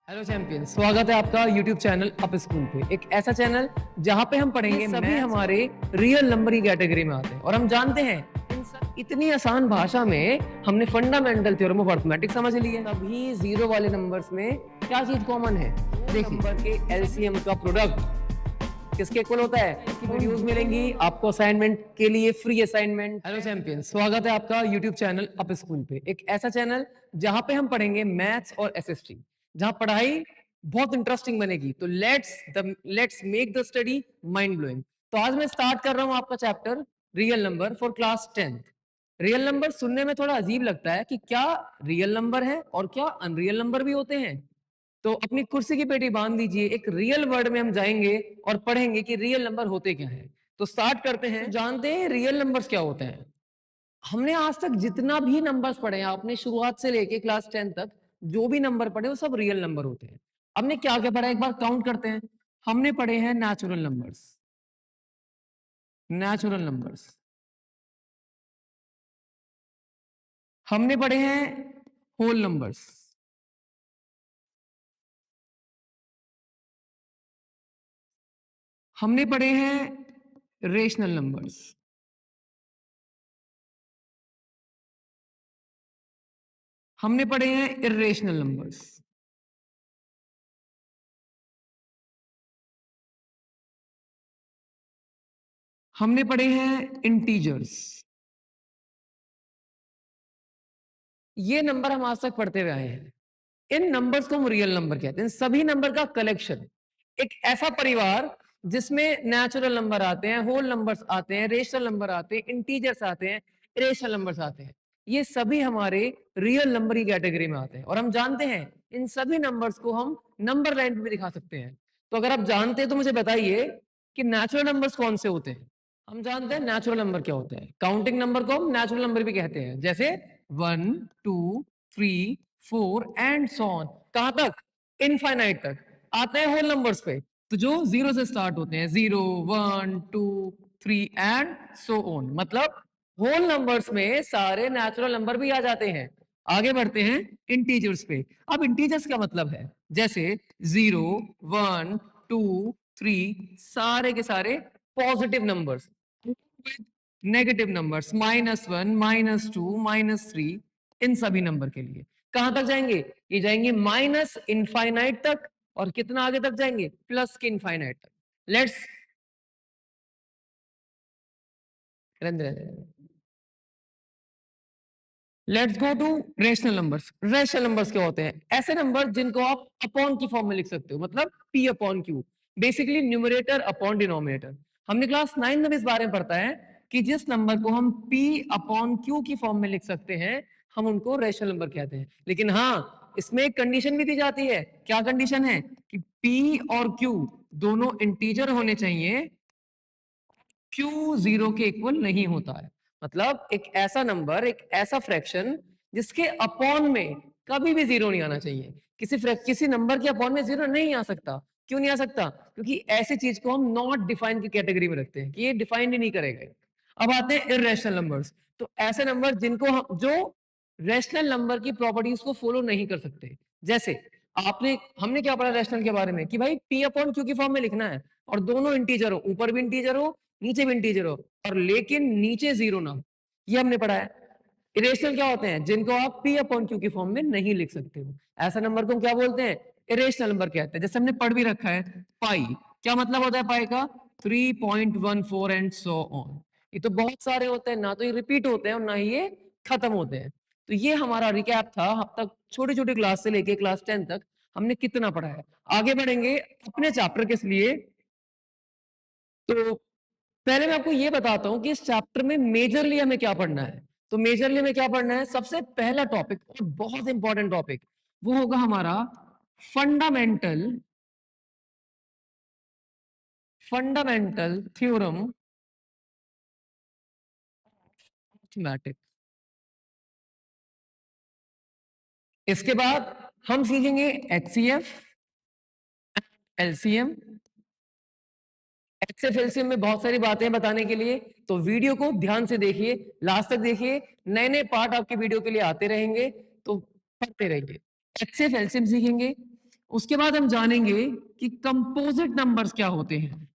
Hello champion, स्वागत है आपका YouTube चैनल अप स्कूल पे। एक ऐसा चैनल जहां पे हम पढ़ेंगे सभी हमारे रियल नंबर की कैटेगरी में आते हैं और हम जानते हैं इतनी आसान भाषा में हमने फंडामेंटल थ्योरम ऑफ अर्थमेटिक्स समझ ली है। सभी जीरो वाले नंबर्स में क्या चीज कॉमन है? देखिए, नंबर के एलसीएम का प्रोडक्ट किसके इक्वल होता है? इसकी वीडियोस मिलेंगी आपको असाइनमेंट के लिए, फ्री असाइनमेंट। हेलो चैंपियन, स्वागत है आपका YouTube चैनल अप स्कूल पे। एक ऐसा चैनल जहां पे हम पढ़ेंगे मैथ्स और एसएसटी, जहां पढ़ाई बहुत इंटरेस्टिंग बनेगी। तो let's make the study mind blowing. तो आज मैं स्टार्ट कर रहा हूं आपका chapter real number for class 10th। Real number सुनने में थोड़ा अजीब लगता है कि क्या रियल नंबर है और क्या अनरियल नंबर भी होते हैं। तो अपनी कुर्सी की पेटी बांध दीजिए, एक रियल वर्ड में हम जाएंगे और पढ़ेंगे कि रियल नंबर होते क्या है। तो स्टार्ट करते हैं। जानते हैं रियल नंबर्स क्या होते हैं? हमने आज तक जितना भी नंबर्स पढ़े हैं, आपने शुरुआत से लेके क्लास 10 तक जो भी नंबर पढ़े वो सब रियल नंबर होते हैं। हमने क्या क्या पढ़ा, एक बार काउंट करते हैं। हमने पढ़े हैं नेचुरल नंबर्स, नेचुरल नंबर्स। हमने पढ़े हैं होल नंबर्स। हमने पढ़े हैं रेशनल नंबर्स। हमने पढ़े हैं इर्रेशनल नंबर्स। हमने पढ़े हैं इंटीजर्स। ये नंबर हम आज तक पढ़ते हुए आए हैं। इन नंबर्स को हम रियल नंबर कहते हैं। सभी नंबर का कलेक्शन, एक ऐसा परिवार जिसमें नेचुरल नंबर आते हैं, होल नंबर्स आते हैं, रेशनल नंबर आते हैं, इंटीजर्स आते हैं, इरेशनल नंबर्स आते हैं। ये सभी हमारे रियल नंबर की कैटेगरी में आते हैं और हम जानते हैं इन सभी नंबर्स को हम नंबर लाइन पे भी दिखा सकते हैं। तो अगर आप जानते हैं तो मुझे बताइए कि नेचुरल नंबर्स कौन से होते हैं। हम जानते हैं नेचुरल नंबर क्या होते हैं। काउंटिंग नंबर को हम नेचुरल नंबर भी कहते हैं, जैसे 1 2 3 4 एंड सो ऑन। कहां तक? इनफाइनाइट तक। आते हैं होल नंबर्स पे, तो जो जीरो से स्टार्ट होते हैं, 0 1 2 3 एंड सो ऑन। मतलब होल नंबर्स में सारे नेचुरल नंबर भी आ जाते हैं। आगे बढ़ते हैं इंटीजर्स पे। अब इंटीजर्स का मतलब है जैसे 0 1 2 3, सारे के सारे पॉजिटिव नंबर्स, नेगेटिव नंबर्स -1 -2 -3, इन सभी नंबर के लिए कहां तक जाएंगे? ये जाएंगे माइनस इनफाइनाइट तक, और कितना आगे तक जाएंगे? प्लस के इनफाइनाइट तक। Let's let's go to rational numbers. Rational numbers क्या होते हैं? ऐसे नंबर जिनको आप अपॉन की फॉर्म में लिख सकते हो, मतलब P upon Q, basically numerator upon denominator. हमने क्लास 9 में इस बारे में पढ़ता है कि जिस नंबर को हम पी अपॉन क्यू की फॉर्म में लिख सकते हैं, हम उनको रेशनल नंबर कहते हैं। लेकिन हाँ, इसमें एक कंडीशन भी दी जाती है। क्या कंडीशन है? कि पी और क्यू दोनों इंटीजर होने चाहिए, क्यू जीरो के इक्वल नहीं होता है। मतलब एक ऐसा नंबर, एक ऐसा फ्रैक्शन जिसके अपॉन में कभी भी जीरो नहीं आना चाहिए। किसी नंबर के अपॉन में जीरो नहीं आ सकता। क्यों नहीं आ सकता? क्योंकि ऐसी चीज को हम नॉट डिफाइन की कैटेगरी में रखते हैं कि ये डिफाइन ही नहीं करेगा। अब आते हैं इर्रेशनल नंबर्स। तो ऐसे नंबर जिनको हम, जो रेशनल नंबर की प्रॉपर्टीज को फॉलो नहीं कर सकते। जैसे हमने क्या पढ़ा रैशनल के बारे में कि भाई पी अपॉन क्यू की फॉर्म में लिखना है और दोनों इंटीजर हो, ऊपर भी इंटीजर हो नीचे भी इंटीजर हो, और लेकिन नीचे जीरो ना हो। ये हमने पढ़ा है। इरेशनल क्या होते हैं? जिनको आप पी अपॉन क्यू की फॉर्म में नहीं लिख सकते हो। ऐसा नंबर को हम क्या बोलते हैं? इरेशनल नंबर कहते हैं। जैसे हमने पढ़ भी रखा है पाई। क्या मतलब होता है पाई का? 3.14 एंड सो ऑन। ये तो बहुत सारे होते हैं, ना तो ये रिपीट होते हैं और ना ही ये खत्म होते हैं। तो ये हमारा रिकैप था अब तक, छोटी छोटी क्लास से लेके क्लास 10 तक हमने कितना पढ़ा है। आगे बढ़ेंगे अपने चैप्टर के लिए। तो पहले मैं आपको ये बताता हूं कि इस चैप्टर में मेजरली हमें क्या पढ़ना है। तो मेजरली में क्या पढ़ना है? सबसे पहला टॉपिक और बहुत इंपॉर्टेंट टॉपिक वो होगा हमारा फंडामेंटल फंडामेंटल थ्योरम मैथमेटिक्स। इसके बाद हम सीखेंगे एचसीएफ, एलसीएम। एचसीएफ एलसीएम में बहुत सारी बातें बताने के लिए, तो वीडियो को ध्यान से देखिए, लास्ट तक देखिए। नए नए पार्ट आपके वीडियो के लिए आते रहेंगे, तो पढ़ते रहिए। एचसीएफ एलसीएम सीखेंगे, उसके बाद हम जानेंगे कि कंपोजिट नंबर्स क्या होते हैं।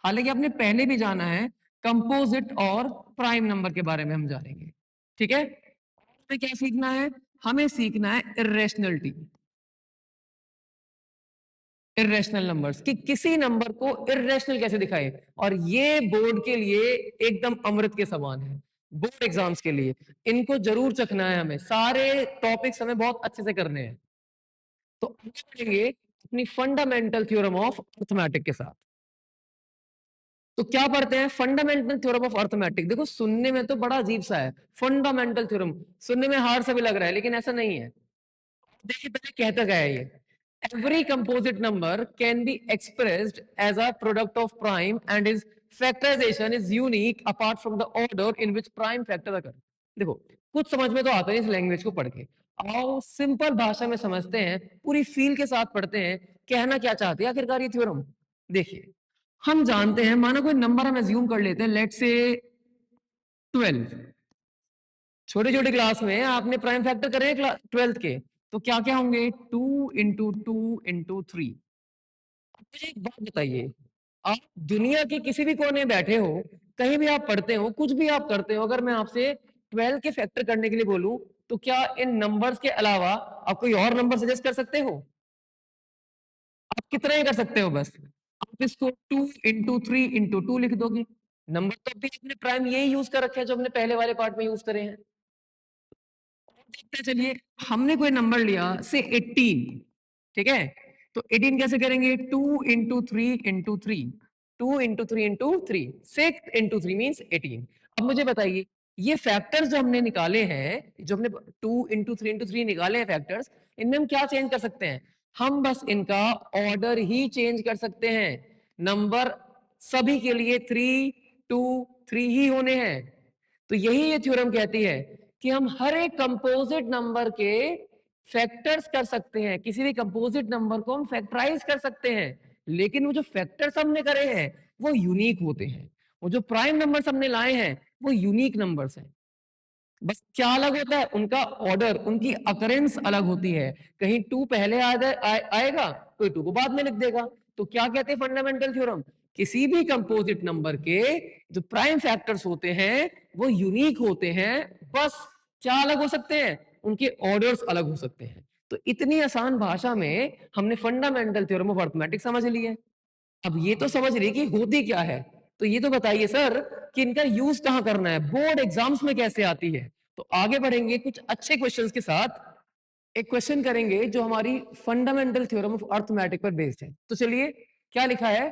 हालांकि आपने पहले भी जाना है, कंपोजिट और प्राइम नंबर के बारे में हम जानेंगे। ठीक है, हमें क्या सीखना है? हमें सीखना है इर्रेशनलिटी, इर्रेशनल नंबर्स, कि किसी नंबर को इर्रेशनल कैसे दिखाए। और ये बोर्ड के लिए एकदम अमृत के समान है, बोर्ड एग्जाम्स के लिए इनको जरूर चखना है। हमें सारे टॉपिक्स हमें बहुत अच्छे से करने हैं। तो आगे बढ़ेंगे अपनी फंडामेंटल थ्योरम ऑफ अर्थमेटिक के साथ। तो क्या पढ़ते हैं? Fundamental theorem of arithmetic. देखो सुनने में तो बड़ा अजीब सा है, फंडामेंटल थ्योरम सुनने में हार्ड सा भी लग रहा है, लेकिन ऐसा नहीं है। देखिए पहले कहता गया है ये, every composite number can be expressed as a product of prime and its factorization is unique apart from the order in which prime factor occur। देखो कुछ समझ में तो आता है इस लैंग्वेज को पढ़ के, आओ सिंपल भाषा में समझते हैं, पूरी फील के साथ पढ़ते हैं, कहना क्या चाहते हैं आखिरकार ये थ्योरम। देखिए हम जानते हैं, मानो कोई नंबर हम एज्यूम कर लेते हैं, लेट से 12। छोटे छोटे क्लास में आपने प्राइम फैक्टर करे 12th के, तो क्या क्या होंगे? 2 × 2 × 3। मुझे एक बात बताइए, आप दुनिया के किसी भी कोने में बैठे हो, कहीं भी आप पढ़ते हो, कुछ भी आप करते हो, अगर मैं आपसे 12 के फैक्टर करने के लिए बोलूं, तो क्या इन नंबर्स के अलावा आप कोई और नंबर सजेस्ट कर सकते हो? आप कितना ही कर सकते हो? बस आप इसको 2 × 3 × 2 लिख दोगे। नंबर तो अभी अपने प्राइम यही यूज कर रखे हैं जो हमने पहले वाले पार्ट में यूज करे हैं। देखते हैं, चलिए हमने कोई नंबर लिया से 18, ठीक है, तो 18 कैसे करेंगे? 2 × 3 × 3, 2 × 3 × 3, 6 × 3 मीन्स 18। अब मुझे बताइए ये फैक्टर्स जो हमने निकाले हैं, जो हमने 2 × 3 × 3 निकाले हैं फैक्टर्स, इनमें हम क्या चेंज कर सकते हैं? हम बस इनका ऑर्डर ही चेंज कर सकते हैं। नंबर सभी के लिए 3 2 3 ही होने हैं। तो यही ये थ्योरम कहती है कि हम हर एक कंपोजिट नंबर के फैक्टर्स कर सकते हैं, किसी भी कंपोजिट नंबर को हम फैक्टराइज कर सकते हैं, लेकिन वो जो फैक्टर्स हमने करे हैं वो यूनिक होते हैं। वो जो प्राइम नंबर्स हमने लाए हैं वो यूनिक नंबर्स हैं। बस क्या अलग होता है? उनका ऑर्डर, उनकी अकरेंस अलग होती है। कहीं 2 पहले आएगा, कोई 2 को बाद में लिख देगा। तो क्या कहते हैं फंडामेंटल थ्योरम? किसी भी कंपोजिट नंबर के जो प्राइम फैक्टर्स होते हैं वो यूनिक होते हैं। बस क्या अलग हो सकते हैं? उनके ऑर्डर्स अलग हो सकते हैं। तो इतनी आसान भाषा में हमने फंडामेंटल थ्योरम ऑफ अर्थमेटिक्स समझ ली है। अब ये तो समझ रही कि होती क्या है, तो ये तो बताइए सर कि इनका यूज कहां करना है, बोर्ड एग्जाम्स में कैसे आती है। तो आगे बढ़ेंगे कुछ अच्छे क्वेश्चंस के साथ। एक क्वेश्चन करेंगे जो हमारी फंडामेंटल थ्योरम ऑफ अर्थमेटिक पर बेस्ड है। तो चलिए क्या लिखा है?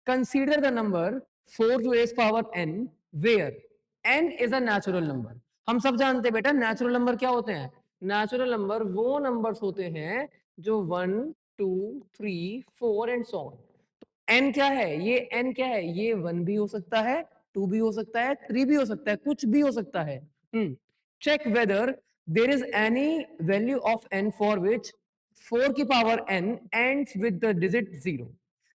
Consider the number 4 to the raised power n where n is a natural number. हम सब जानते हैं बेटा नेचुरल नंबर क्या होते हैं। नेचुरल नंबर वो नंबर्स होते हैं जो 1 2 3 4 एंड सो ऑन। एन क्या है? ये एन क्या है? ये 1 भी हो सकता है, 2 भी हो सकता है, 3 भी हो सकता है, कुछ भी हो सकता है। Check whether there is any value of n for which 4 की power n ends with the digit 0।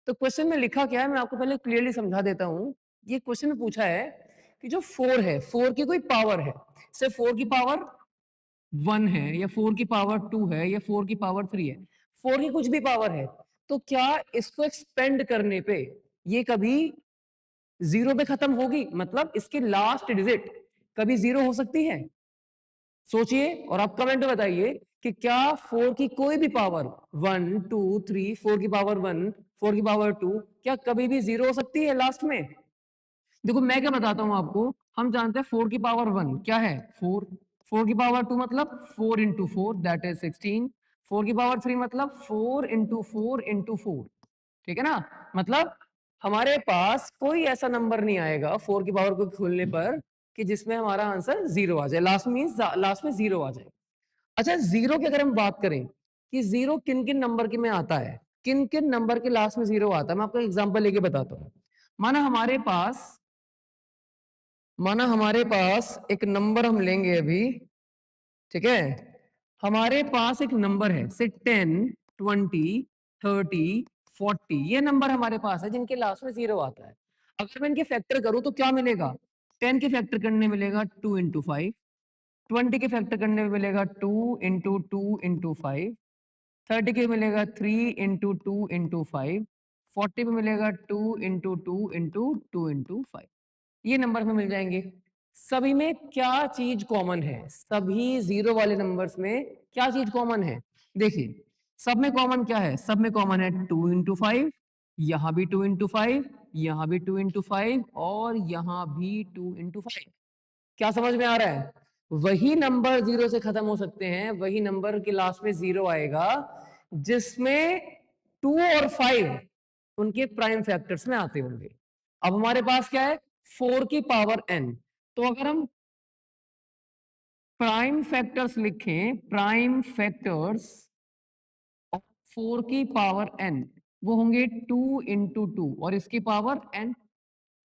तो क्वेश्चन में लिखा क्या है मैं आपको पहले क्लियरली समझा देता हूं। ये क्वेश्चन में पूछा है कि जो 4 है, 4 की कोई पावर है, सिर्फ 4 की पावर 1 है या 4 की पावर 2 है या 4 की पावर 3 है, 4 की कुछ भी पावर है, तो क्या इसको एक्सपेंड करने पे ये कभी 0 पे खत्म होगी? मतलब इसकी लास्ट डिजिट कभी 0 हो सकती है? सोचिए और आप कमेंट में बताइए कि क्या 4 की कोई भी पावर 1 2 3, 4 की पावर 1, 4 की पावर 2, क्या कभी भी 0 हो सकती है लास्ट में? देखो मैं क्या बताता हूं आपको, हम जानते हैं 4 की पावर 1 क्या है? 4। 4 की पावर 2 मतलब 4 × 4 दैट इज 16। 4 की पावर 3 मतलब 4 × 4 × 4, ठीक है ना? मतलब हमारे पास कोई ऐसा नंबर नहीं आएगा 4 की पावर को खोलने पर कि जिसमें हमारा आंसर 0 आ जाए, लास्ट मींस लास्ट में 0 आ जाए। अच्छा 0 की अगर हम बात करें कि 0 किन किन नंबर के में आता है, किन किन नंबर के लास्ट में 0 आता है, मैं आपको एग्जांपल लेके बताता हूं। माना हमारे पास एक नंबर हम लेंगे अभी, ठीक है? हमारे पास एक नंबर है से 10 20 30 40, ये नंबर हमारे पास है जिनके लास्ट में 0 आता है। अगर मैं इनके फैक्टर करूं तो क्या मिलेगा? 10 के फैक्टर करने मिलेगा 2 × 5, 20 के फैक्टर करने में मिलेगा 2 × 2 × 5, 30 के मिलेगा 3 इंटू 2 इंटू 5, 40 में मिलेगा 2 इंटू 2 इंटू 2 इंटू 5। ये नंबर में मिल जाएंगे। सभी में क्या चीज कॉमन है? सभी जीरो वाले नंबर्स में क्या चीज कॉमन है? देखिए, सब में कॉमन क्या है? सब में कॉमन है 2 इंटू 5, यहां भी 2 इंटू 5, यहां भी 2 इंटू 5 और यहां भी 2 इंटू 5। क्या समझ में आ रहा है? वही नंबर जीरो से खत्म हो सकते हैं, वही नंबर के लास्ट में जीरो आएगा जिसमें 2 और 5 उनके प्राइम फैक्टर्स में आते होंगे। अब हमारे पास क्या है? 4 की पावर n। तो अगर हम प्राइम फैक्टर्स लिखें, प्राइम फैक्टर्स और 4 की पावर n, वो होंगे 2 इंटू 2 और इसकी पावर n।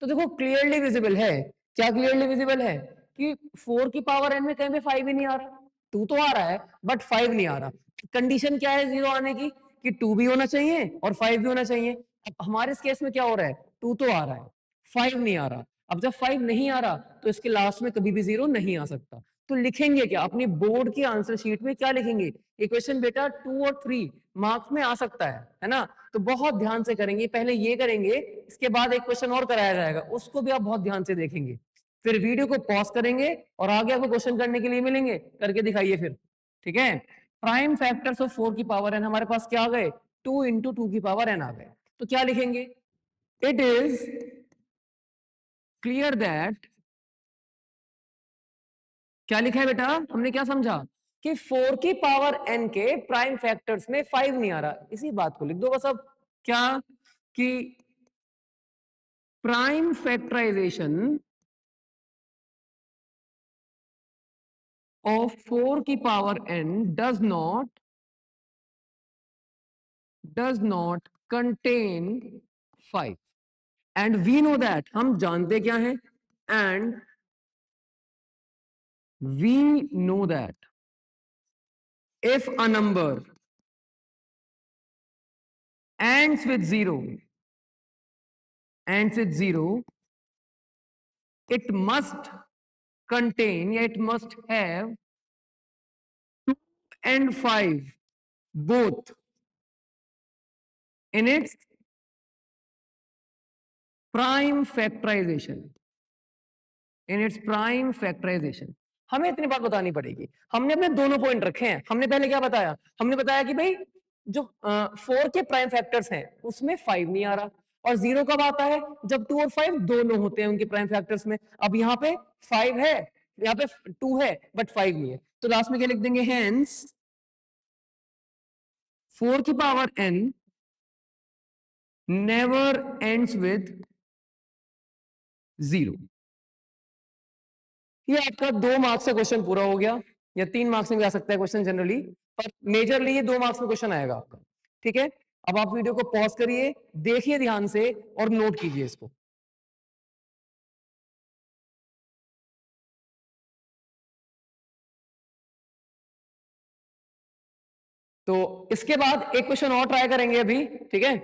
तो देखो क्लियरली विजिबल है। क्या क्लियरली विजिबल है? कि 4 की पावर n में कहीं पे 5 ही नहीं आ रहा। 2 तो आ रहा है बट 5 नहीं आ रहा। कंडीशन क्या है जीरो आने की? कि 2 भी होना चाहिए और 5 भी होना चाहिए। अब हमारे इस केस में क्या हो रहा है? 2 तो आ रहा है, 5 नहीं आ रहा। अब जब 5 नहीं आ रहा तो इसके लास्ट में कभी भी जीरो नहीं आ सकता। तो लिखेंगे क्या? अपनी बोर्ड की आंसर शीट में क्या लिखेंगे? ये क्वेश्चन बेटा 2 और 3 मार्क्स में आ सकता है ना? तो बहुत ध्यान से करेंगे। पहले ये करेंगे, इसके बाद एक क्वेश्चन और कराया जाएगा, उसको भी आप बहुत ध्यान से देखेंगे। फिर वीडियो को पॉज करेंगे और आगे आपको क्वेश्चन करने के लिए मिलेंगे, करके दिखाइए फिर। ठीक है? प्राइम फैक्टर्स ऑफ 4 की पावर एन हमारे पास क्या आ गए? 2 इंटू 2 की पावर एन आ गए। तो क्या लिखेंगे? इट इज क्लियर दैट, क्या लिखा है बेटा? हमने क्या समझा? कि 4 की पावर n के प्राइम फैक्टर्स में 5 नहीं आ रहा। इसी बात को लिख दो बस। अब क्या? कि प्राइम फैक्टराइजेशन ऑफ 4 की power n does not contain 5 and we know that, हम जानते क्या हैं? and we know that if a number ends with 0, it must contain, या it must have 2 and 5 both in its prime factorization, हमें इतनी बात बतानी पड़ेगी। हमने अपने दोनों पॉइंट रखे हैं। हमने पहले क्या बताया? हमने बताया कि भाई जो 4 के प्राइम फैक्टर्स हैं उसमें 5 नहीं आ रहा, और 0 कब आता है? जब 2 और 5 दोनों होते हैं उनके प्राइम फैक्टर्स में। अब यहाँ पे 5 है, यहाँ पे 2 है बट 5 नहीं है। तो लास्ट में क्या लिख देंगे? हेंस 4 की power n never ends with 0। ये आपका 2 मार्क्स का क्वेश्चन पूरा हो गया, या 3 मार्क्स में भी आ सकता है क्वेश्चन जनरली, पर मेजरली ये 2 मार्क्स में क्वेश्चन आएगा आपका। ठीक है? अब आप वीडियो को पॉज करिए, देखिए ध्यान से और नोट कीजिए इसको। तो इसके बाद एक क्वेश्चन और ट्राई करेंगे अभी। ठीक है?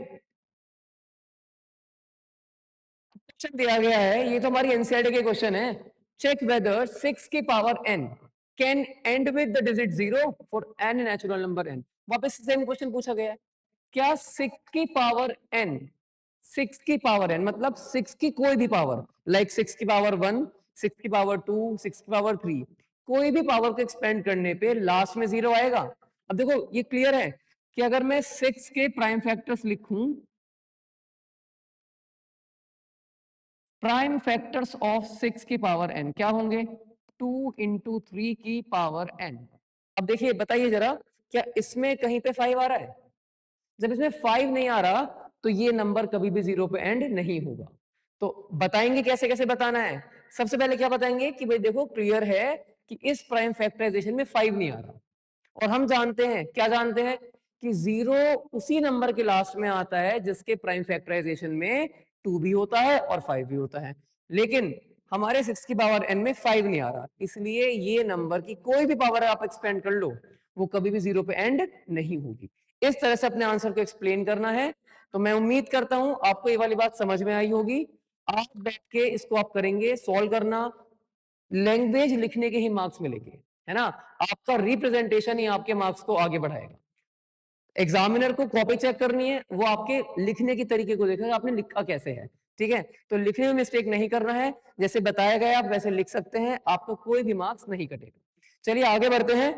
क्वेश्चन दिया गया है, ये तो हमारी एनसीईआरटी के क्वेश्चन है। चेक वेदर 6 की power n can and with the digit 0 for n natural number n। वापस सेम क्वेश्चन पूछा गया है। क्या 6 की पावर n, 6 की पावर n मतलब 6 की कोई भी पावर, लाइक 6 की पावर 1, 6 की पावर 2, 6 की पावर 3, कोई भी पावर को एक्सपेंड करने पे लास्ट में 0 आएगा। अब देखो ये क्लियर है कि अगर मैं 6 के प्राइम फैक्टर्स लिखूं, प्राइम फैक्टर्स ऑफ 6 की पावर n क्या होंगे? 2 इंटू 3 की पावर n। अब देखिए बताइए जरा, क्या इसमें कहीं पे 5 आ रहा है? जब इसमें 5 नहीं आ रहा तो ये नंबर कभी भी 0 पे एंड नहीं होगा। तो बताएंगे कैसे कैसे बताना है। सबसे पहले क्या बताएंगे कि भाई देखो क्लियर है कि इस प्राइम फैक्टराइजेशन में 5 नहीं आ रहा, और हम जानते हैं, क्या जानते हैं? कि 0 उसी नंबर के लास्ट में आता है जिसके प्राइम फैक्टराइजेशन में 2 भी होता है और 5 भी होता है। लेकिन हमारे 6 की पावर n में 5 नहीं आ रहा, इसलिए ये नंबर की कोई भी पावर आप एक्सपेंड कर लो, वो कभी भी 0 पे एंड नहीं होगी। इस तरह से अपने आंसर को एक्सप्लेन करना है। तो मैं उम्मीद करता हूं आपको ये वाली बात समझ में आई होगी। आप बैठ के इसको आप करेंगे सॉल्व करना, लैंग्वेज लिखने के ही मार्क्स मिलेंगे, है ना? आपका रिप्रेजेंटेशन ही आपके मार्क्स को आगे बढ़ाएगा। एग्जामिनर को कॉपी चेक करनी है, वो आपके लिखने के तरीके को देखेगा, आपने लिखा कैसे है। ठीक है, तो लिखने में मिस्टेक नहीं करना है, जैसे बताया गया आप वैसे लिख सकते हैं, आपको कोई भी मार्क्स नहीं कटेगा। चलिए आगे बढ़ते हैं।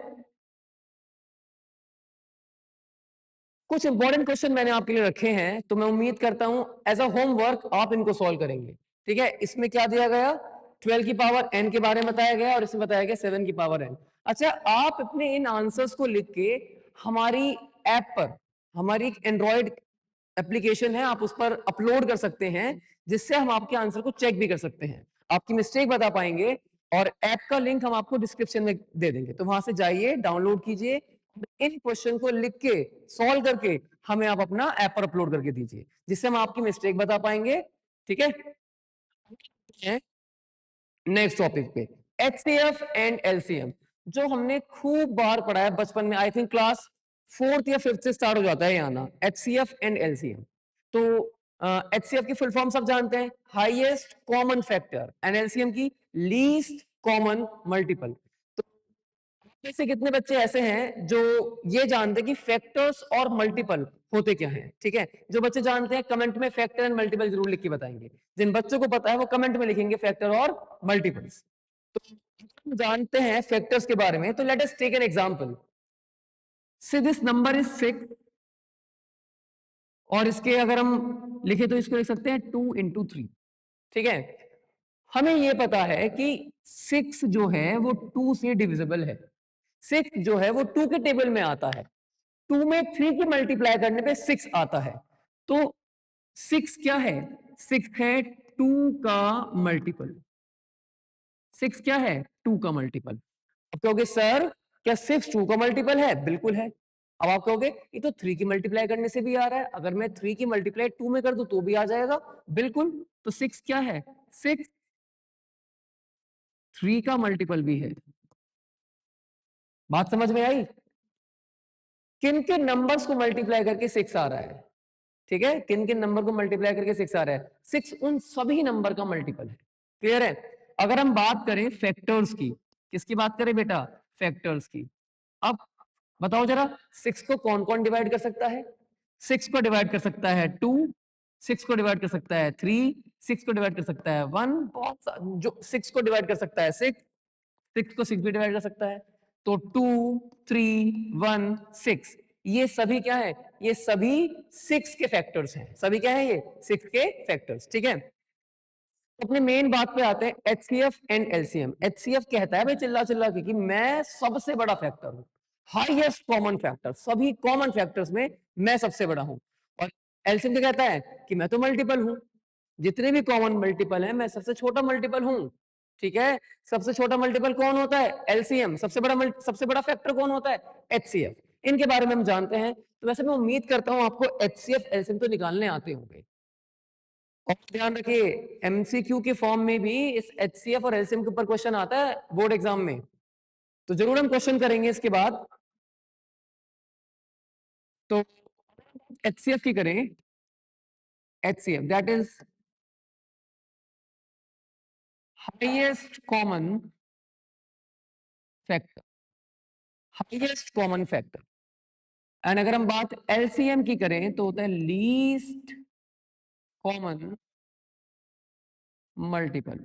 कुछ इंपॉर्टेंट क्वेश्चन मैंने आपके लिए रखे हैं, तो मैं उम्मीद करता हूं एज अ होमवर्क आप इनको सॉल्व करेंगे। ठीक है, इसमें क्या दिया गया, 12 की पावर n के बारे में बताया गया और इसमें बताया गया 7 की पावर n। अच्छा, आप अपने इन आंसर्स को लिख के हमारी ऐप पर, हमारी एक एंड्रॉइड एप्लीकेशन है, आप उस पर अपलोड कर सकते हैं, जिससे हम आपके आंसर को चेक भी कर सकते हैं, आपकी मिस्टेक बता पाएंगे। और ऐप का लिंक हम आपको डिस्क्रिप्शन में दे देंगे, तो वहां से जाइए, डाउनलोड कीजिए, इन क्वेश्चन को लिख के सॉल्व करके हमें आप अपना ऐप पर अपलोड करके दीजिए, जिससे हम आपकी मिस्टेक बता पाएंगे। ठीक है, नेक्स्ट टॉपिक पे, एचसीएफ एंड एलसीएम, जो हमने खूब बार पढ़ा है बचपन में, आई थिंक क्लास 4th या 5th से स्टार्ट हो जाता है ये आना, एचसीएफ एंड एलसीएम। तो एचसीएफ की फुल फॉर्म सब जानते हैं, highest common factor, and LCM की लीस्ट कॉमन मल्टीपल। में से कितने बच्चे ऐसे हैं जो ये जानते हैं कि फैक्टर्स और मल्टीपल होते क्या हैं? ठीक है, जो बच्चे जानते हैं कमेंट में फैक्टर एंड मल्टीपल जरूर लिख के बताएंगे, जिन बच्चों को पता है वो कमेंट में लिखेंगे फैक्टर और मल्टीपल्स। तो हम जानते हैं फैक्टर्स के बारे में, तो let us take an example. So this number is 6, और इसके अगर हम लिखे तो इसको लिख सकते हैं 2 into 3। ठीक है, हमें ये पता है कि 6 जो है वो 2 से डिविजिबल है, 6 जो है वो 2 के टेबल में आता है, 2 में 3 की मल्टीप्लाई करने पे 6 आता है। तो 6 क्या है, 6 है 2 का मल्टीपल। 6 क्या है, 2 का मल्टीपल। अब कहोगे सर क्या 6 2 का मल्टीपल है? बिल्कुल है। अब आप कहोगे ये तो 3 की मल्टीप्लाई करने से भी आ रहा है, अगर मैं 3 की मल्टीप्लाई 2 में कर दूं तो भी आ जाएगा। बिल्कुल, तो 6 क्या है, 6 3 का मल्टीपल भी है। बात समझ में आई? किन किन नंबर्स को मल्टीप्लाई करके 6 आ रहा है? ठीक है, किन किन नंबर को मल्टीप्लाई करके 6 आ रहा है? 6 उन सभी नंबर का मल्टीपल है। क्लियर है? अगर हम बात करें फैक्टर्स की, किसकी बात करें बेटा? फैक्टर्स की। अब बताओ जरा, 6 को कौन कौन डिवाइड कर सकता है? 6 को डिवाइड कर सकता है 2, 6 को डिवाइड कर सकता है 3, 6 को डिवाइड कर सकता है 1, जो 6 को डिवाइड कर सकता है 6, 6 को 6 भी डिवाइड कर सकता है। तो 2, 3, 1, 6, ये सभी क्या है? ये सभी 6 के फैक्टर्स हैं। सभी क्या है? ये 6 के फैक्टर्स। ठीक है, अपने मेन बात पे आते हैं, एचसीएफ एंड एलसीएम। एचसीएफ कहता है भाई चिल्ला चिल्ला के कि मैं सबसे बड़ा फैक्टर हूं, हाईएस्ट कॉमन फैक्टर, सभी कॉमन फैक्टर्स में मैं सबसे बड़ा हूं। और एलसीएम क्या कहता है कि मैं तो मल्टीपल हूं, जितने भी कॉमन मल्टीपल हैं मैं सबसे छोटा मल्टीपल हूं। ठीक है, सबसे छोटा मल्टीपल कौन होता है? एलसीएम। सबसे बड़ा फैक्टर कौन होता है? एचसीएफ। इनके बारे में हम जानते हैं, तो वैसे मैं उम्मीद करता हूं आपको एचसीएफ एलसीएम तो निकालने आते होंगे। और ध्यान रखिए, एमसीक्यू के फॉर्म में भी इस एचसीएफ और एलसीएम के ऊपर क्वेश्चन आता है बोर्ड एग्जाम में, तो जरूर हम क्वेश्चन करेंगे इसके बाद। तो एचसीएफ की करें, HCF that is highest common factor, highest common factor. And अगर हम बात एलसीएम की करें तो होता है लीस्ट कॉमन मल्टीपल।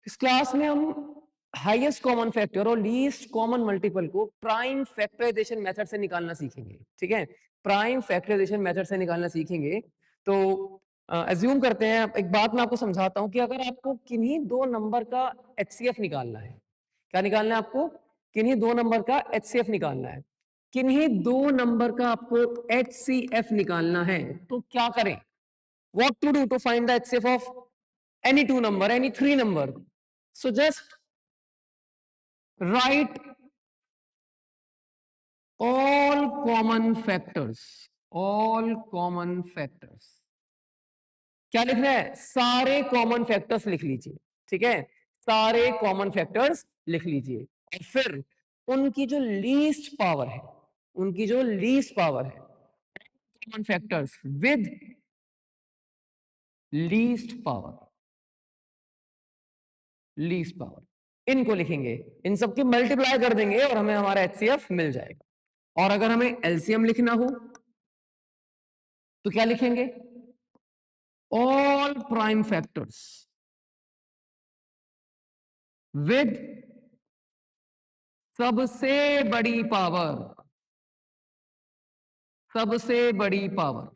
इस क्लास में हम हाईएस्ट कॉमन फैक्टर और लीस्ट कॉमन मल्टीपल को प्राइम फैक्टराइजेशन मेथड से निकालना सीखेंगे। ठीक है, प्राइम फैक्टराइजेशन मेथड से निकालना सीखेंगे। तो अज्यूम करते हैं, एक बात मैं आपको समझाता हूं कि अगर आपको किन्हीं दो नंबर का एचसीएफ निकालना है, क्या निकालना है आपको? किन्हीं दो नंबर का एचसीएफ निकालना है, किन्हीं दो नंबर का आपको एचसीएफ निकालना है, तो क्या करें? What to do to find the HCF of any two number, any three number? So just write all common factors. All common factors. क्या लिखना है? सारे कॉमन फैक्टर्स लिख लीजिए। ठीक है, सारे कॉमन फैक्टर्स लिख लीजिए, और फिर उनकी जो लीस्ट पावर है, उनकी जो लीस्ट पावर है, common factors with least power, least power, इनको लिखेंगे, इन सबकी मल्टीप्लाई कर देंगे और हमें हमारा HCF मिल जाएगा। और अगर हमें LCM लिखना हो तो क्या लिखेंगे? ऑल प्राइम फैक्टर्स विद सबसे बड़ी पावर, सबसे बड़ी पावर,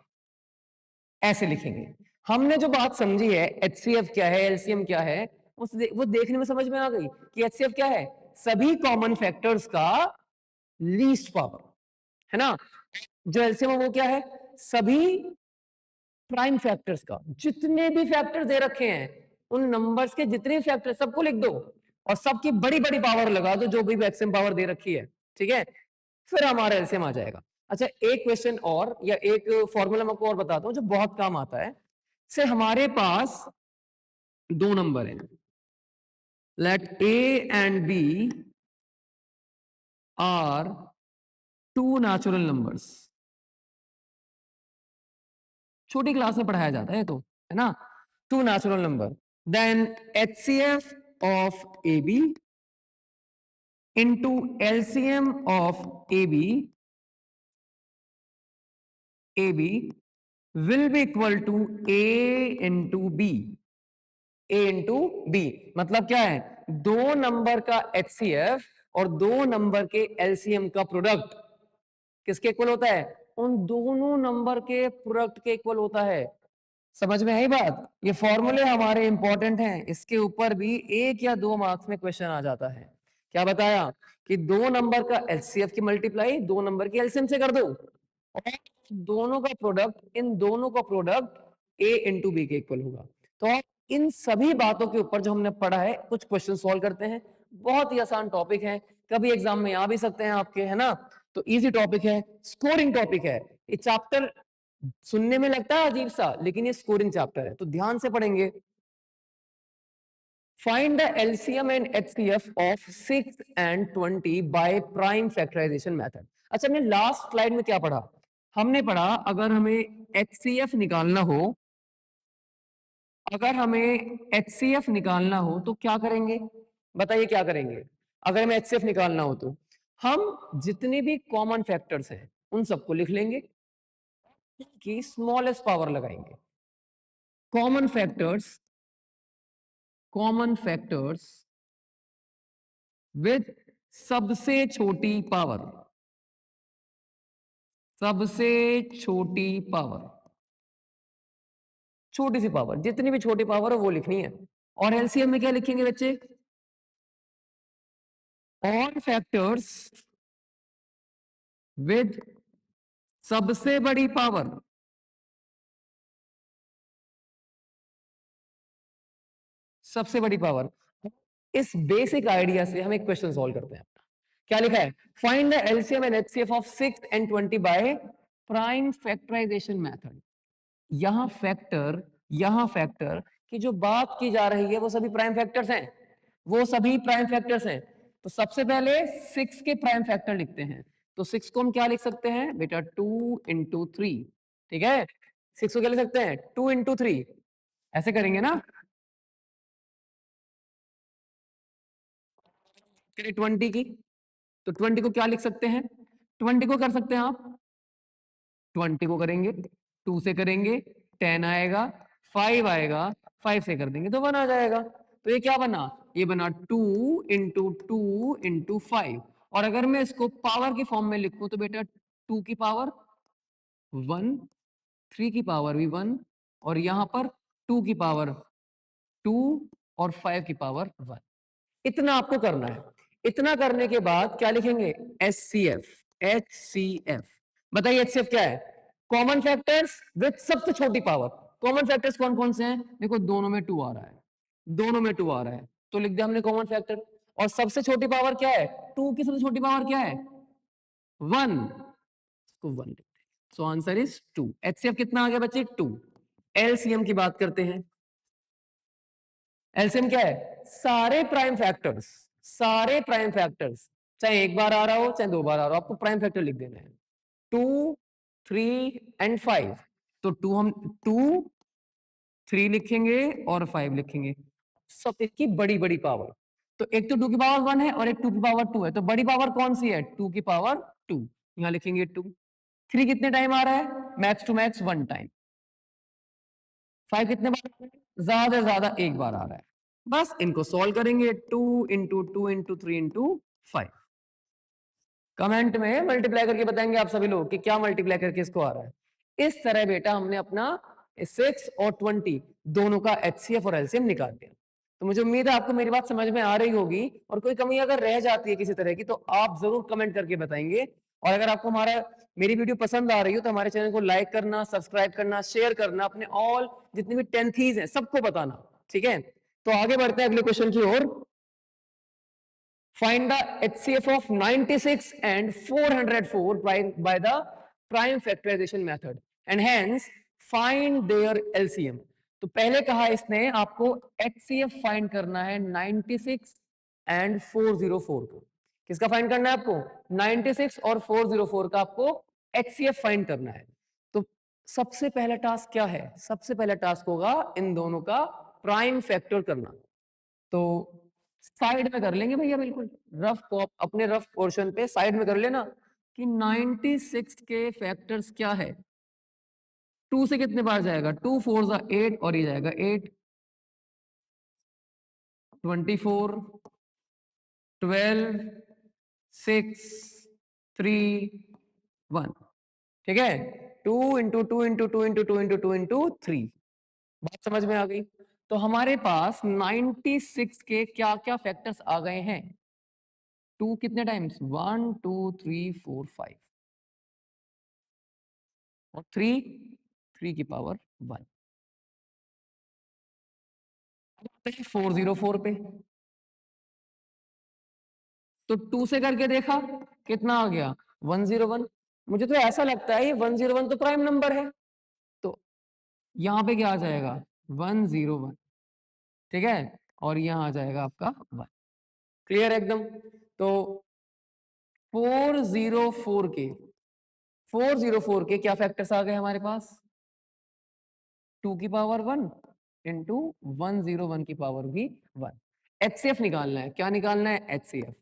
ऐसे लिखेंगे। हमने जो बात समझी है HCF क्या है, LCM क्या है, वो देखने में समझ में आ गई कि HCF क्या है? सभी कॉमन फैक्टर्स का लीस्ट पावर, है ना। जो LCM है वो क्या है? सभी प्राइम फैक्टर्स का, जितने भी फैक्टर्स दे रखे हैं उन नंबर्स के जितने फैक्टर सबको लिख दो और सबकी बड़ी बड़ी पावर लगा दो, जो भी मैक्सिमम पावर दे रखी है, ठीक है, फिर हमारा एलसीएम आ जाएगा। अच्छा, एक क्वेश्चन और या एक फॉर्मूला मैं आपको और बताता हूं जो बहुत काम आता है। से हमारे पास दो नंबर हैं, let A and B are two natural numbers. छोटी क्लास में पढ़ाया जाता है तो, है ना। Two natural number, then HCF of A B into LCM of AB will be equal to A into B. A into B मतलब क्या है? दो नंबर का HCF और दो नंबर के LCM का प्रोडक्ट किसके इक्वल होता है? उन दोनों नंबर के प्रोडक्ट के इक्वल होता है। समझ में आई बात? ये फॉर्मूले हमारे इंपॉर्टेंट हैं, इसके ऊपर भी एक या दो मार्क्स में क्वेश्चन आ जाता है। क्या बताया कि दो नंबर का एचसीएफ की मल्टीप्लाई दो नंबर की एलसीएम से कर दो और दोनों का प्रोडक्ट, इन दोनों का प्रोडक्ट ए इंटू बी के इक्वल होगा। तो इन सभी बातों के ऊपर जो हमने पढ़ा है कुछ क्वेश्चन सॉल्व करते हैं। बहुत ही आसान टॉपिक है, कभी एग्जाम में आ भी सकते हैं आपके, है ना। तो इजी टॉपिक है, स्कोरिंग टॉपिक है। ये चैप्टर सुनने में लगता है अजीब सा, लेकिन ये स्कोरिंग चैप्टर है, तो ध्यान से पढ़ेंगे। Find the LCM and HCF of 6 and 20 by prime factorization method. अच्छा, हमने लास्ट स्लाइड में क्या पढ़ा? हमने पढ़ा अगर हमें एचसीएफ निकालना हो, अगर हमें एचसीएफ निकालना हो तो क्या करेंगे? बताइए क्या करेंगे? अगर हमें एचसीएफ निकालना हो तो हम जितने भी कॉमन फैक्टर्स हैं उन सबको लिख लेंगे कि स्मॉलेस्ट पावर लगाएंगे। Common factors, common factors with सबसे छोटी पावर, सबसे छोटी पावर, छोटी सी पावर, जितनी भी छोटी पावर है वो लिखनी है। और एलसीएम में क्या लिखेंगे बच्चे? ऑल फैक्टर्स विद सबसे बड़ी पावर, सबसे बड़ी पावर। इस बेसिक आइडिया से हम एक क्वेश्चन सॉल्व करते हैं। क्या लिखा है? Find the LCM and HCF of 6 and 20 by prime factorization method. यहां फैक्टर की जो बात की जा रही है वो सभी प्राइम फैक्टर्स हैं, वो सभी प्राइम फैक्टर्स हैं। तो सबसे पहले 6 के प्राइम फैक्टर लिखते हैं। तो 6 को हम क्या लिख सकते हैं बेटा? 2 into 3, ठीक है। 6 को क्या लिख सकते हैं? 2 into 3, ऐसे करेंगे ना। 20 की, तो 20 को क्या लिख सकते हैं? 20 को कर सकते हैं आप, 20 को करेंगे 2 से करेंगे 10 आएगा, 5 आएगा, 5 से कर देंगे तो 1 आ जाएगा। तो ये क्या बना? ये बना 2 into 2 into 5। और अगर मैं इसको पावर की फॉर्म में लिखूं तो बेटा 2 की पावर 1, 3 की पावर भी 1, और यहां पर 2 की पावर 2 और 5 की पावर 1। इतना आपको करना है। इतना करने के बाद क्या लिखेंगे? HCF, HCF. बताइए एचसीएफ क्या है? कॉमन फैक्टर्स विद सबसे छोटी पावर। कॉमन फैक्टर्स कौन कौन से हैं? देखो दोनों में 2 आ रहा है, दोनों में 2 आ रहा है, तो लिख दिया हमने कॉमन फैक्टर। और सबसे छोटी पावर क्या है? 2 की सबसे छोटी पावर क्या है? 1, इसको 1 लिखते हैं। So answer is 2। एचसीएफ कितना आ गया बच्चे? 2। एलसीएम की बात करते हैं। एलसीएम क्या है? सारे प्राइम फैक्टर्स, सारे प्राइम फैक्टर्स, चाहे एक बार आ रहा हो चाहे दो बार आ रहा हो, आपको प्राइम फैक्टर लिख देना है। 2, 3 and 5। तो 2, 3 लिखेंगे और 5 लिखेंगे, सब की बड़ी बड़ी पावर। तो एक तो 2 की पावर 1 है और एक 2 की पावर 2 है, तो बड़ी पावर कौन सी है? 2 की पावर 2, यहां लिखेंगे 2। 3 कितने टाइम आ रहा है? Max to max 1 time. 5 कितने बार आ रहा है? ज्यादा से ज्यादा एक बार आ रहा है। बस इनको सॉल्व करेंगे, 2 इंटू 2 इंटू 3 इंटू 5। कमेंट में मल्टीप्लाई करके बताएंगे आप सभी लोग कि क्या मल्टीप्लाई करके इसको आ रहा है। इस तरह बेटा हमने अपना 6 और 20 दोनों का एचसीएफ और एलसीएम निकाल दिया। तो मुझे उम्मीद है आपको मेरी बात समझ में आ रही होगी, और कोई कमी अगर रह जाती है किसी तरह की तो आप जरूर कमेंट करके बताएंगे। और अगर आपको हमारा मेरी वीडियो पसंद आ रही हो तो हमारे चैनल को लाइक करना, सब्सक्राइब करना, शेयर करना, अपने ऑल जितने भी टेंथीज हैं सबको बताना। ठीक है, तो आगे बढ़ते हैं अगले क्वेश्चन की ओर। Find the HCF of 96 and 404 by the prime factorization method and hence find their LCM। तो पहले कहा इसने आपको HCF फाइंड करना है 96 एंड 404 को। किसका फाइंड करना है आपको? 96 और 404 का आपको HCF फाइंड करना है। तो सबसे पहला टास्क क्या है? सबसे पहला टास्क होगा इन दोनों का प्राइम फैक्टर करना। तो साइड में कर लेंगे भैया, बिल्कुल रफ कॉप अपने रफ पोर्शन पे साइड में कर लेना कि 96 के फैक्टर्स क्या है। 2 से कितने बार जाएगा? 2 4 जा 8 और ये जाएगा 8, 24, 12, 6, 3, 1। ठीक है, 2 into 2 into 2 into 2 into 2 into 3। बात समझ में आ गई? तो हमारे पास 96 के क्या क्या फैक्टर्स आ गए हैं? 2 कितने टाइम्स? 1 2 3 4 5 और 3 की पावर 1। 404 पे तो 2 से करके देखा कितना आ गया? 101। मुझे तो ऐसा लगता है ये 101 तो प्राइम नंबर है, तो यहाँ पे क्या आ जाएगा? 101। ठीक है, और यहाँ आ जाएगा आपका 1। क्लियर एकदम? तो 404 के 404 के क्या फैक्टर्स आ गए हमारे पास? 2 की पावर 1 इंटू 101 की पावर भी 1। एचसीएफ निकालना है। क्या निकालना है? एचसीएफ।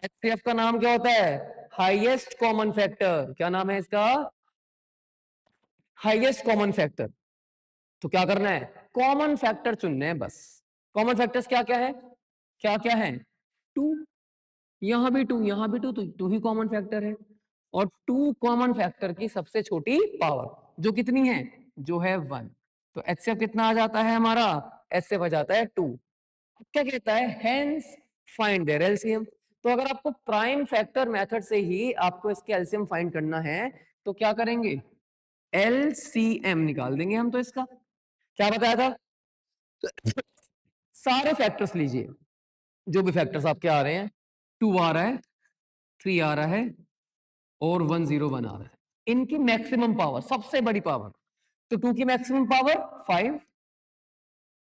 एचसीएफ का नाम क्या होता है? Highest common factor. क्या नाम है इसका? Highest common factor. तो क्या करना है? कॉमन फैक्टर चुनने हैं बस। कॉमन फैक्टर्स क्या क्या है? क्या क्या है? 2, यहां भी 2, यहां भी 2, तो 2 ही कॉमन फैक्टर है। और 2 कॉमन फैक्टर की सबसे छोटी पावर जो कितनी है? जो है 1। तो एचसीएफ कितना आ जाता है हमारा? एचसीएफ आ जाता है 2। क्या कहता है? Hence find their LCM. तो अगर आपको प्राइम फैक्टर मेथड से ही आपको इसके एलसीएम फाइंड करना है तो क्या करेंगे? एलसीएम निकाल देंगे हम। तो इसका क्या बताया था? सारे फैक्टर्स लीजिए, जो भी फैक्टर्स आपके आ रहे हैं। 2 आ रहा है, 3 आ रहा है और 101 आ रहा है। इनकी मैक्सिमम पावर, सबसे बड़ी पावर, तो 2 की मैक्सिमम पावर 5,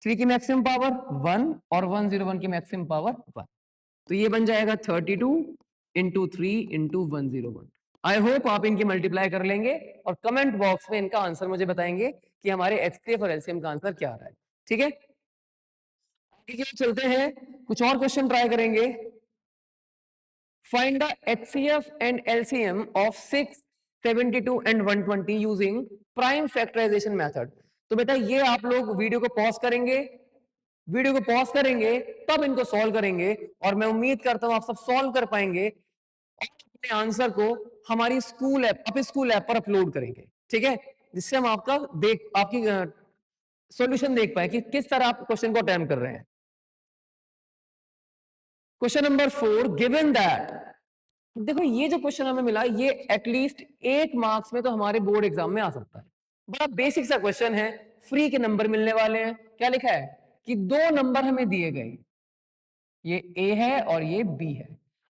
3 की मैक्सिमम पावर 1 और 101 की मैक्सिमम पावर 1। तो ये बन जाएगा 32 इंटू 3 इंटू 101। आई होप आप इनकी मल्टीप्लाई कर लेंगे और कमेंट बॉक्स में इनका आंसर मुझे बताएंगे कि हमारे एचसीएफ और एलसीएम का आंसर क्या आ रहा है। ठीक है, ठीक है, चलते हैं कुछ और क्वेश्चन ट्राई करेंगे। Find the HCF and LCM of 6, 72 and 120 using prime factorization method. तो बेटा ये आप लोग वीडियो को पॉज करेंगे, वीडियो को पॉज करेंगे तब इनको सॉल्व करेंगे, और मैं उम्मीद करता हूं आप सब सॉल्व कर पाएंगे। अपने आंसर को हमारी स्कूल ऐप, अपने स्कूल ऐप पर अपलोड करेंगे। ठीक है, जिससे हम आपका आपकी सॉल्यूशन देख पाए कि किस तरह आप क्वेश्चन को अटेम्प्ट कर रहे हैं। Question number 4, given that. देखो ये जो क्वेश्चन हमें मिला ये एटलीस्ट 8 मार्क्स में तो हमारे बोर्ड एग्जाम में आ सकता है। बड़ा बेसिक सा क्वेश्चन है, फ्री के नंबर मिलने वाले हैं। क्या लिखा है कि 2 नंबर हमें दिए गए, ये ए है और ये बी है,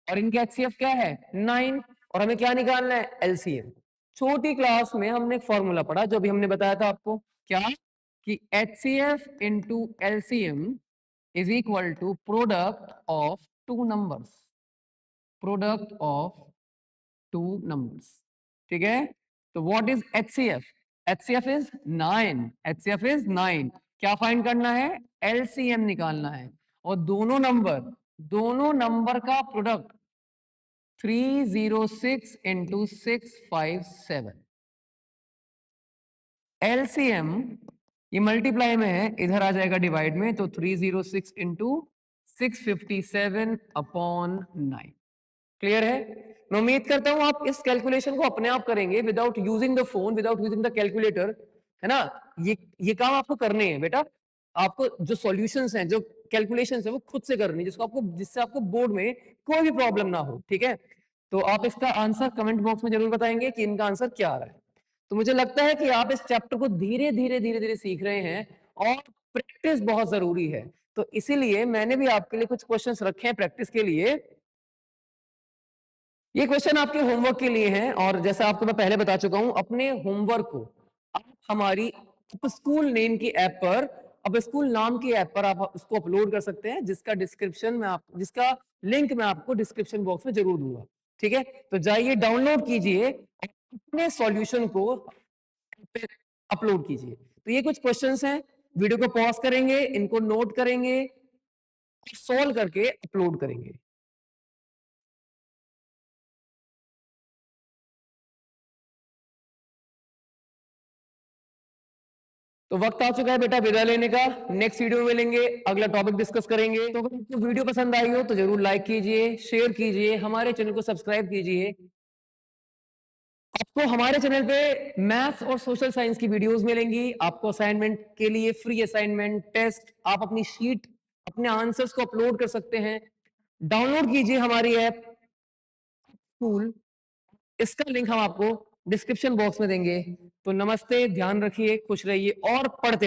और इनके एचसीएफ क्या है? 9, और हमें क्या निकालना है? एलसीएम। छोटी क्लास में हमने एक फॉर्मूला पढ़ा जो भी हमने बताया था आपको, क्या कि HCF into LCM is equal to product of 2 numbers, product of 2 numbers. ठीक है, तो what is HCF? HCF is 9, HCF is 9। क्या फाइंड करना है? एलसीएम निकालना है। और दोनों नंबर का प्रोडक्ट 306 इंटू 657 एलसीएम, ये मल्टीप्लाई में है, इधर आ जाएगा डिवाइड में, तो 306 इंटू 657 अपॉन 9। क्लियर है? मैं उम्मीद करता हूं आप इस कैलकुलेशन को अपने आप करेंगे without using the phone, without using the calculator, है ना? ये काम आपको करने हैं बेटा। आपको जो सॉल्यूशंस हैं, जो कैलकुलेशंस हैं, वो खुद से करनी है, जिससे आपको बोर्ड में कोई भी प्रॉब्लम ना हो। ठीक है? तो आप इसका आंसर कमेंट बॉक्स में जरूर बताएंगे कि इनका आंसर क्या आ रहा है। तो मुझे लगता है कि आप इस चैप्टर को धीरे धीरे धीरे धीरे सीख रहे हैं और प्रैक्टिस बहुत जरूरी है। तो इसीलिए मैंने भी आपके लिए कुछ क्वेश्चंस रखे हैं प्रैक्टिस के लिए। ये क्वेश्चन आपके होमवर्क के लिए हैं, और जैसा आपको मैं पहले बता चुका हूं, अपने होमवर्क को आप हमारी स्कूल नेम की ऐप पर, अब स्कूल नाम की ऐप पर आप उसको अपलोड कर सकते हैं, जिसका लिंक मैं आपको डिस्क्रिप्शन बॉक्स में जरूर दूंगा। ठीक है? तो जाइए डाउनलोड कीजिए, अपने सॉल्यूशन को अपलोड कीजिए। तो ये कुछ क्वेश्चंस हैं, वीडियो को पॉज करेंगे, इनको नोट करेंगे, सॉल्व करके अपलोड करेंगे। तो वक्त आ चुका है बेटा विदा लेने का। नेक्स्ट वीडियो में मिलेंगे, अगला टॉपिक डिस्कस करेंगे। तो अगर आपको वीडियो पसंद आई हो तो जरूर लाइक कीजिए, शेयर कीजिए, हमारे चैनल को सब्सक्राइब कीजिए। आपको हमारे चैनल पे मैथ्स और सोशल साइंस की वीडियोस मिलेंगी। आपको असाइनमेंट के लिए फ्री असाइनमेंट, टेस्ट, आप अपनी शीट, अपने आंसर्स को अपलोड कर सकते हैं। डाउनलोड कीजिए हमारी ऐप स्कूल, इसका लिंक हम आपको डिस्क्रिप्शन बॉक्स में देंगे। तो नमस्ते, ध्यान रखिए, खुश रहिए और पढ़ते